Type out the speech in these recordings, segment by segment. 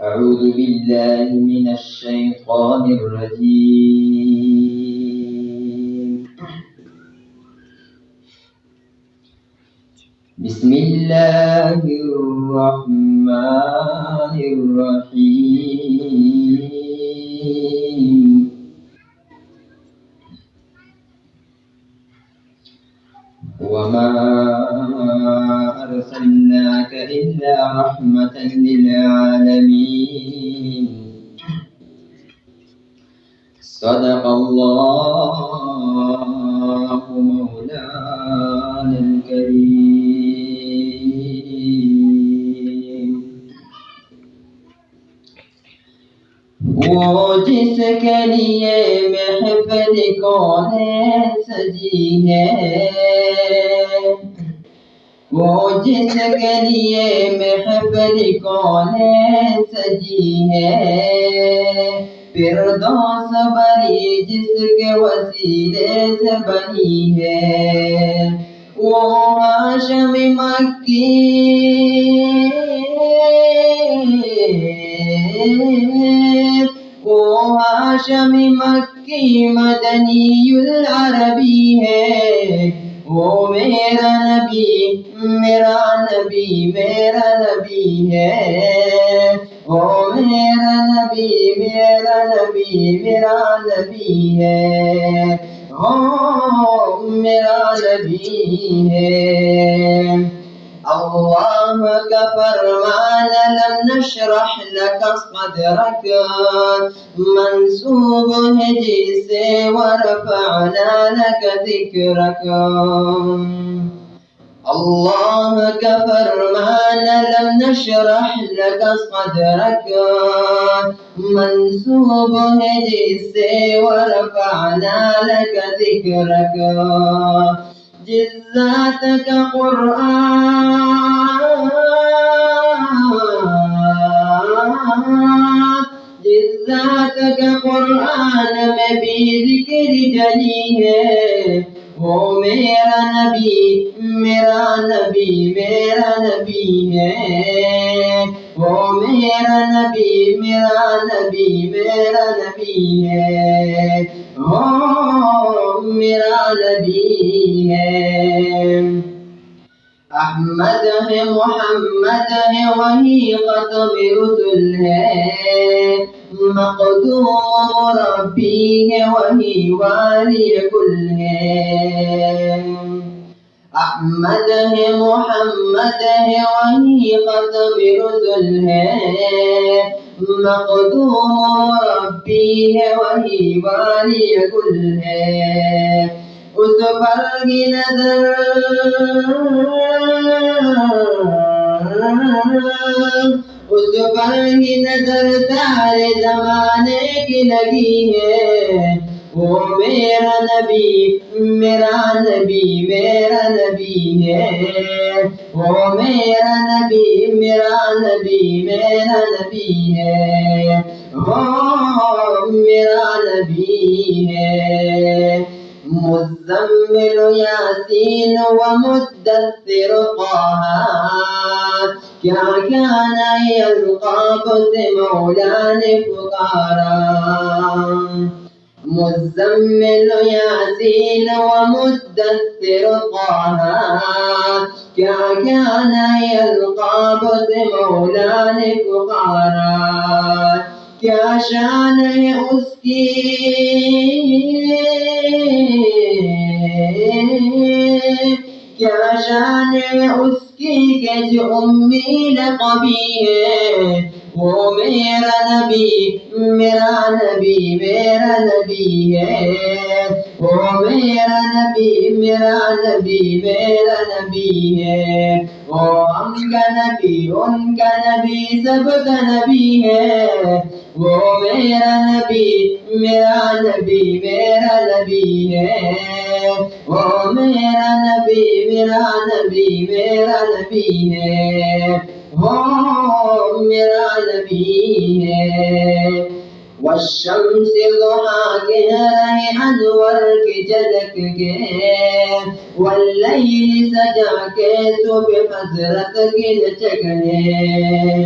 أعوذ بالله من الشيطان الرجيم. بسم الله الرحمن الرحيم. وما أرسلناك إلا رحمة للعالمين. صدق الله مولانا الكريم. وہ جس کے لیے محفل کونین سجی ہے، وہ جس کے لیے محفل کونین سجی ہے، فردوس بری جس کے وسیلے سے بنی ہے، وہ ہاشم مکی وہ ہاشم مکی مدنی العربی ہے، وہ میرا نبی میرا نبی میرا نبی ہے، وہ میرا نبی میرا نبی میرا نبی ہے، وہ میرا نبی ہے۔ اللہ کا فرمان لم نشرح لك صدرك منسوب ہے جسے ورفعنا لك ذکرك۔ اللہ کا فرمان لم نشرح لك صدرك منسوب ہے جسے ورفعنا لك ذکرك۔ جس ذات کا قرآن میں بھی ذکر جلی ہے، وہ میرا نبی میرا نبی میرا نبی ہے، وہ میرا نبی میرا نبی میرا نبی ہے، وہ میرا نبی ہے۔ احمد ہے محمد ہے وہی ختم رسل ہے، مقدوم ربی ہے وہی والی کل ہے۔ احمد ہے محمد ہے وہی ختم رسل ہے، مقدوم ربی ہے وہی والی کل ہے۔ اس پر ہی نظر سارے زمانے کی لگی ہے، وہ میرا نبی میرا نبی میرا نبی ہے، وہ میرا نبی میرا نبی میرا نبی ہے، وہ میرا نبی ہے۔ مزمل یاسین و مدثر طہ، کیا کیا نئے القاب سے مولا نے پکارا۔ مزمل یاسین و مدثر طہ، کیا کیا نئے القاب سے مولا نے پکارا۔ کیا شان ہے اس کی کیا شان ہے اس کی کہ جو امی لقبی ہے، وہ میرا نبی میرا نبی میرا نبی ہے، وہ میرا نبی میرا نبی میرا نبی ہے، وہ ہم کا نبی ان کا نبی سب کا نبی ہے، وہ میرا نبی میرا نبی میرا نبی ہے، وہ میرا نبی میرا نبی میرا نبی ہے، وہ میرا نبی ہے۔ والشمس ضحا کے رہے انور کی جھلک کے، واللیل سجا کے صبح حضرت کی لچک ہے۔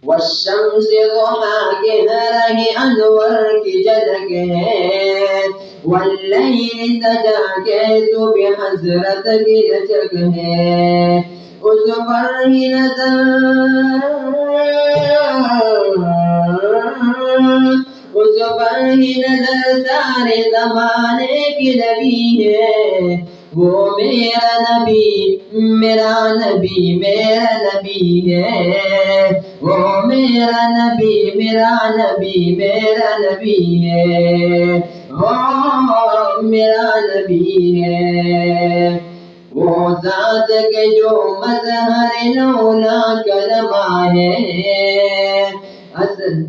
والشمس ضحا کے رہے انور کی جھلک ہے، واللیل سجا کے صبح حضرت کی لچک ہے، اس پر ہی نظر سارے زمانے کی لگی ہے، وہ میرا نبی میرا نبی میرا نبی ہے، وہ میرا نبی میرا نبی میرا نبی ہے، وہ میرا نبی ہے، وہ ذات کے جو مظہر لولا کلمہ ہے،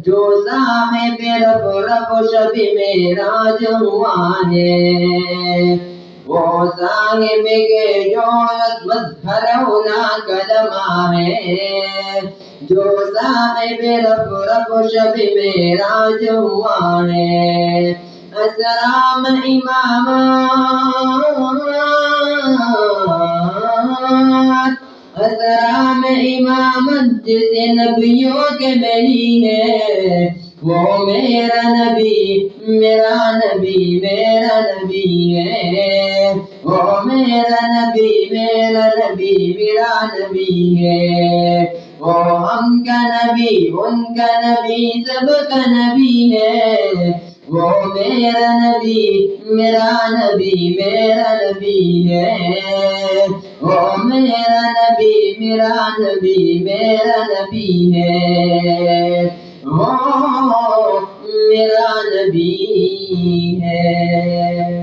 جو صاحب رب شب معراج ہوا ہے، وہ صاحب کے جو مظہر اولا کلمہ ہے، جو صاحب رب شب معراج ہوا ہے، اسرام امامت جسے نبیوں کے ملی ہے، وہ میرا نبی میرا نبی میرا نبی ہے، وہ میرا نبی میرا نبی میرا نبی ہے، وہ ہم کا نبی ان کا نبی سب کا نبی ہے، وہ میرا نبی میرا نبی میرا نبی ہے، وہ میرا نبی میرا نبی میرا نبی ہے، وہ میرا نبی ہے۔